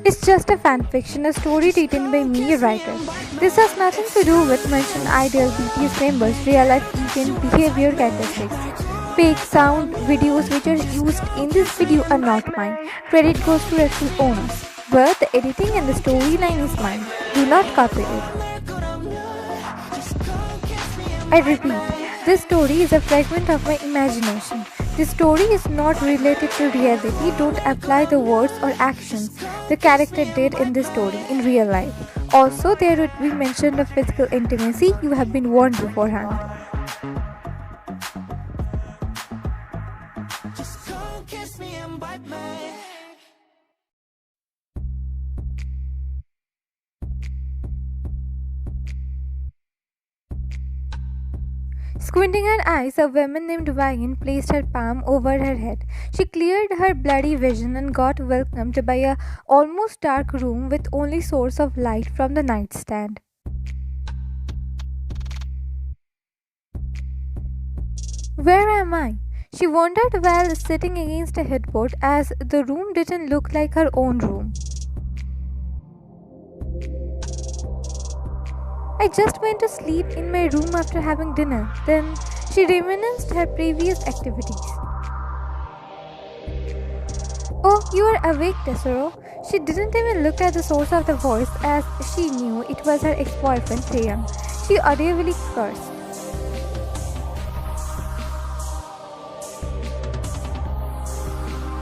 It's just a fanfiction, a story written by me, a writer. This has nothing to do with mentioned ideal BTS members, real life event behavior characteristics. Fake sound videos which are used in this video are not mine. Credit goes to rightful owners. But the editing and the storyline is mine. Do not copy it. I repeat, this story is a fragment of my imagination. This story is not related to reality. Don't apply the words or actions the character did in this story in real life. Also, there would be mention of physical intimacy. You have been warned beforehand. Squinting her eyes, a woman named Wayan placed her palm over her head. She cleared her bloody vision and got welcomed by a almost dark room with only source of light from the nightstand. Where am I? She wondered while sitting against a headboard as the room didn't look like her own room. I just went to sleep in my room after having dinner. Then she reminisced her previous activities. Oh, you are awake, Tesoro. She didn't even look at the source of the voice as she knew it was her ex-boyfriend, Taehyung. She audibly cursed.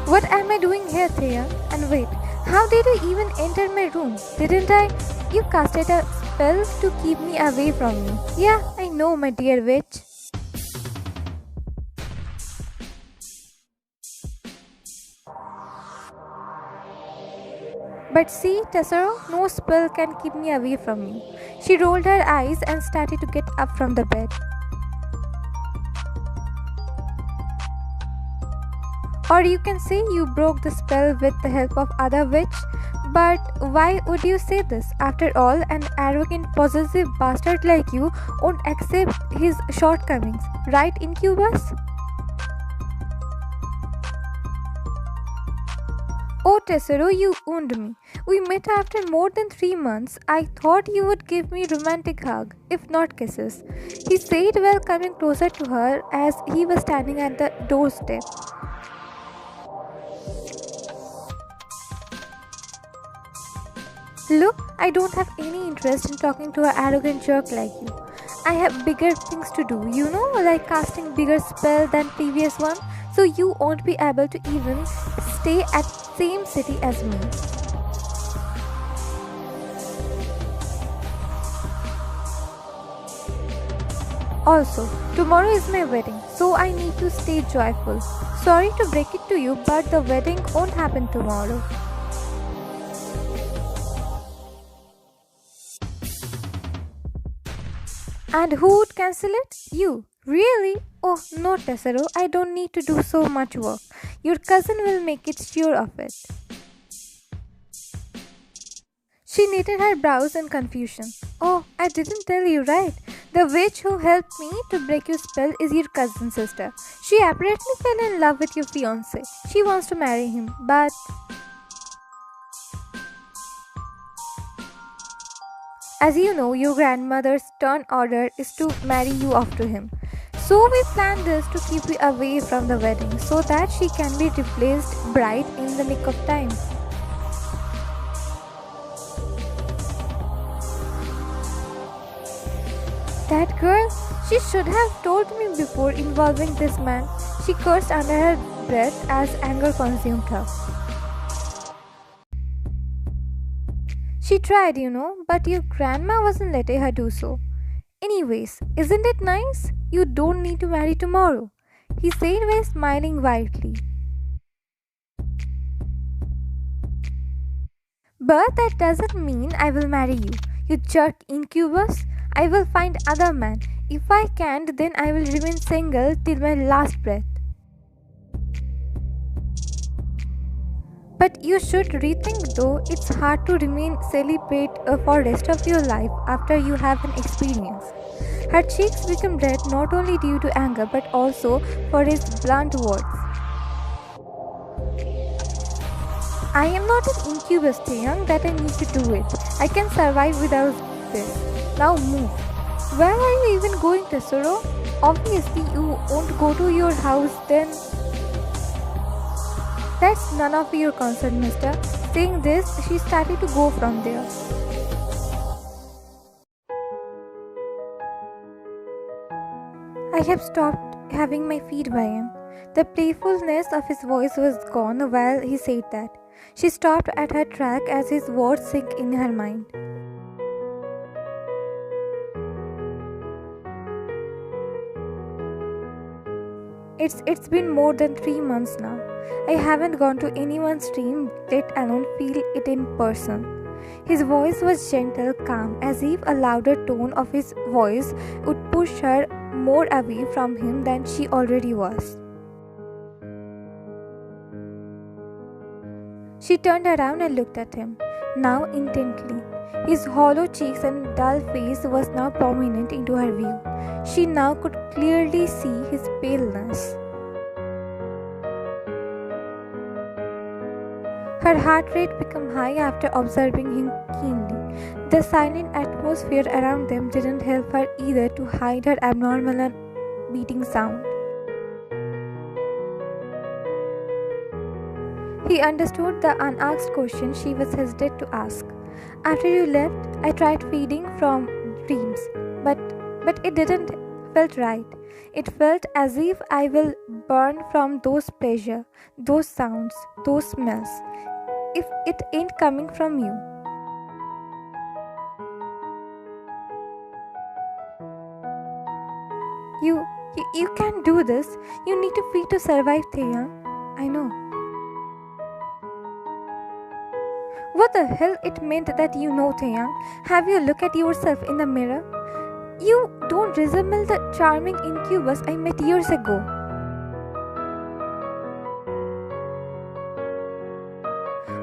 What am I doing here, Taehyung? And wait, how did you even enter my room? Didn't I? You casted a spell to keep me away from you. Yeah, I know, my dear witch. But see, Tesoro, no spell can keep me away from you. She rolled her eyes and started to get up from the bed. Or you can say you broke the spell with the help of other witch. But why would you say this? After all, an arrogant, possessive bastard like you won't accept his shortcomings, right, incubus? Oh, Tesoro, you wound me. We met after more than 3 months. I thought you would give me romantic hug, if not kisses. He said while coming closer to her as he was standing at the doorstep. Look, I don't have any interest in talking to an arrogant jerk like you. I have bigger things to do, like casting bigger spell than previous one, so you won't be able to even stay at same city as me. Also, tomorrow is my wedding, so I need to stay joyful. Sorry to break it to you, but the wedding won't happen tomorrow. And who would cancel it? You. Really? Oh, no, Tesoro, I don't need to do so much work. Your cousin will make it sure of it. She knitted her brows in confusion. Oh, I didn't tell you, right? The witch who helped me to break your spell is your cousin's sister. She apparently fell in love with your fiancé. She wants to marry him, but... As you know, your grandmother's stern order is to marry you off to him. So we planned this to keep you away from the wedding so that she can be replaced bride in the nick of time. That girl, she should have told me before involving this man. She cursed under her breath as anger consumed her. She tried, but your grandma wasn't letting her do so. Anyways, isn't it nice? You don't need to marry tomorrow, he said while smiling widely. But that doesn't mean I will marry you, you jerk incubus. I will find other man. If I can't, then I will remain single till my last breath. But you should rethink though, it's hard to remain celibate for rest of your life after you have an experience. Her cheeks became red not only due to anger but also for his blunt words. I am not an incubus, Taehyung, that I need to do it. I can survive without this. Now move. Where are you even going, Tesoro? Obviously, you won't go to your house then. That's none of your concern, mister. Saying this, she started to go from there. I have stopped having my feet by him. The playfulness of his voice was gone while he said that. She stopped at her track as his words sank in her mind. It's been more than 3 months now. I haven't gone to anyone's dream, let alone feel it in person. His voice was gentle, calm, as if a louder tone of his voice would push her more away from him than she already was. She turned around and looked at him, now intently. His hollow cheeks and dull face was now prominent into her view. She now could clearly see his paleness. Her heart rate became high after observing him keenly. The silent atmosphere around them didn't help her either to hide her abnormal beating sound. He understood the unasked question she was hesitant to ask. After you left, I tried feeding from dreams, but it didn't felt right. It felt as if I will burn from those pleasure, those sounds, those smells, if it ain't coming from you. You can't do this. You need to feed to survive, Taehyung. I know. What the hell it meant that you know, Taehyung? Have you looked at yourself in the mirror? You don't resemble the charming incubus I met years ago.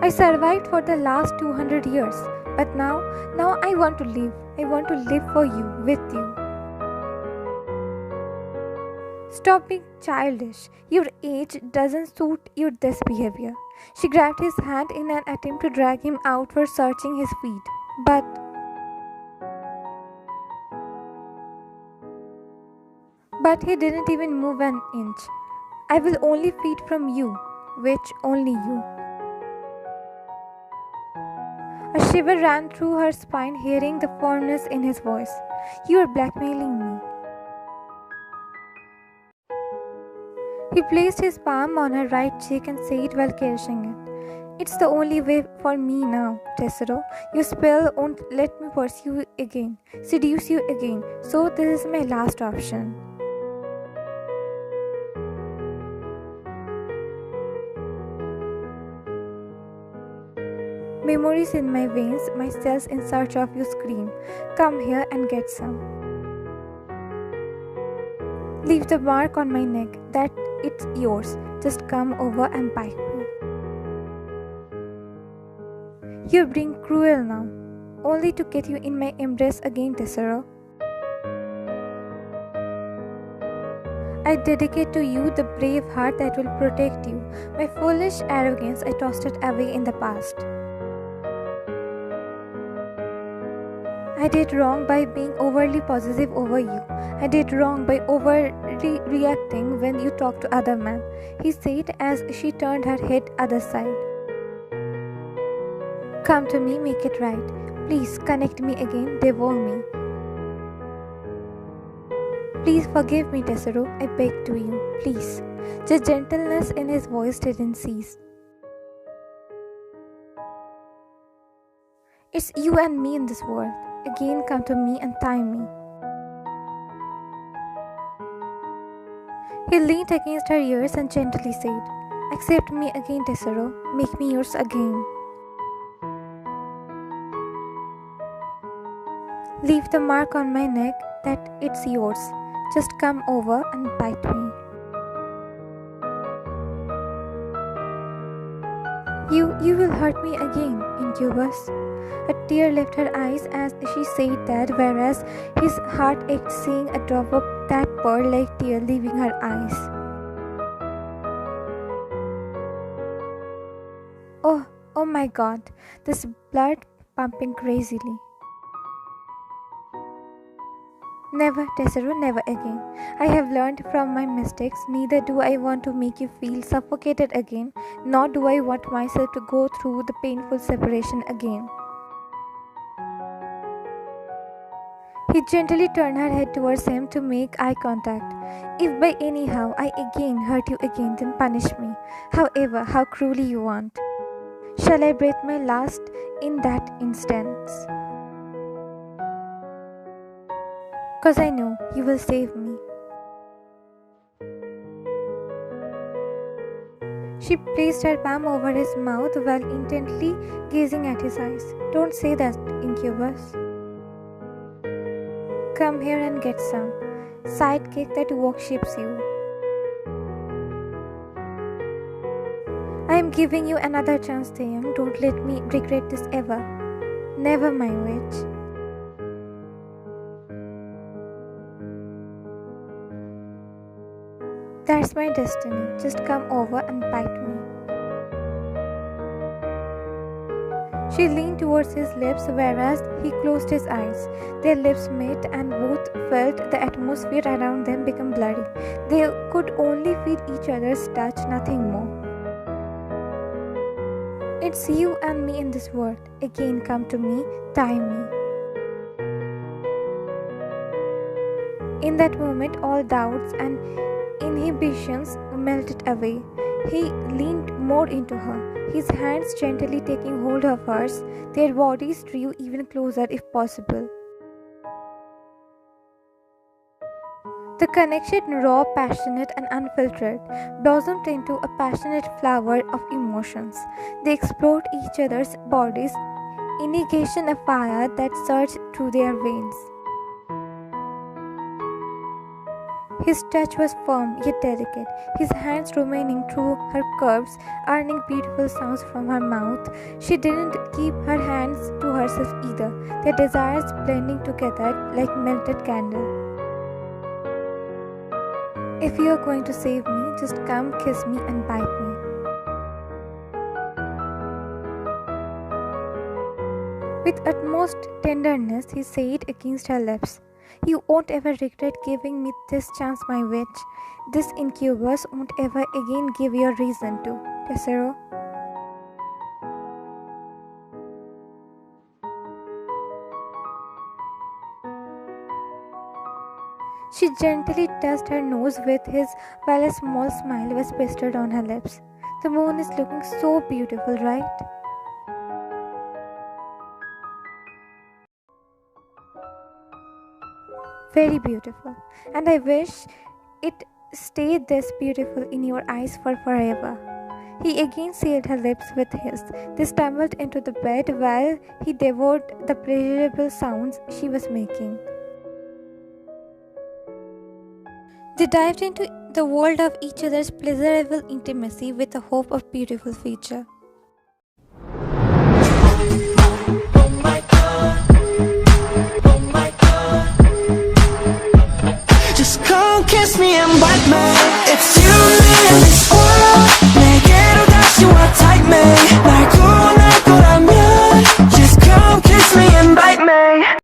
I survived for the last 200 years, but now I want to live. I want to live for you, with you. Stop being childish. Your age doesn't suit your this behavior. She grabbed his hand in an attempt to drag him out for searching his feet, but he didn't even move an inch. I will only feed from you, which only you. A shiver ran through her spine, hearing the firmness in his voice. You are blackmailing me. He placed his palm on her right cheek and said while caressing it, It's the only way for me now, Tesoro. Your spell won't let me pursue you again, seduce you again, so this is my last option. Memories in my veins, my cells in search of you scream. Come here and get some. Leave the mark on my neck, that it's yours. Just come over and bite me. You're being cruel now, only to get you in my embrace again, Tesoro. I dedicate to you the brave heart that will protect you. My foolish arrogance, I tossed it away in the past. I did wrong by being overly possessive over you. I did wrong by overreacting when you talked to other men, he said as she turned her head other side. Come to me, make it right. Please connect me again, devour me. Please forgive me, Tesoro, I beg to you, please. The gentleness in his voice didn't cease. It's you and me in this world. Again come to me and tie me. He leaned against her ears and gently said, Accept me again, Tesoro. Make me yours again. Leave the mark on my neck, that it's yours. Just come over and bite me. You will hurt me again, incubus. A tear left her eyes as she said that, whereas his heart ached seeing a drop of that pearl-like tear leaving her eyes. my god, this blood pumping crazily. Never, Tesoro, never again. I have learned from my mistakes. Neither do I want to make you feel suffocated again, nor do I want myself to go through the painful separation again. He gently turned her head towards him to make eye contact. If by anyhow I again hurt you again, then punish me, however, how cruelly you want. Shall I breathe my last in that instance? 'Cause I know you will save me. She placed her palm over his mouth while intently gazing at his eyes. Don't say that, incubus. Come here and get some. Sidekick that worships you. I am giving you another chance, Taehyung. Don't let me regret this ever. Never, my witch. That's my destiny. Just come over and bite me. She leaned towards his lips, whereas he closed his eyes. Their lips met, and both felt the atmosphere around them become blurry. They could only feel each other's touch, nothing more. It's you and me in this world. Again, come to me, tie me. In that moment, all doubts and inhibitions melted away. He leaned more into her, his hands gently taking hold of hers. Their bodies drew even closer if possible. The connection, raw, passionate, and unfiltered, blossomed into a passionate flower of emotions. They explored each other's bodies, initiating a fire that surged through their veins. His touch was firm yet delicate, his hands remaining through her curves, earning beautiful sounds from her mouth. She didn't keep her hands to herself either, their desires blending together like melted candle. If you are going to save me, just come kiss me and bite me. With utmost tenderness, he said against her lips, You won't ever regret giving me this chance, my witch. This incubus won't ever again give you a reason to, Tesoro. She gently touched her nose with his while a small smile was pasted on her lips. The moon is looking so beautiful, right? Very beautiful, and I wish it stayed this beautiful in your eyes for forever. He again sealed her lips with his. They stumbled into the bed while he devoured the pleasurable sounds she was making. They dived into the world of each other's pleasurable intimacy with the hope of beautiful future.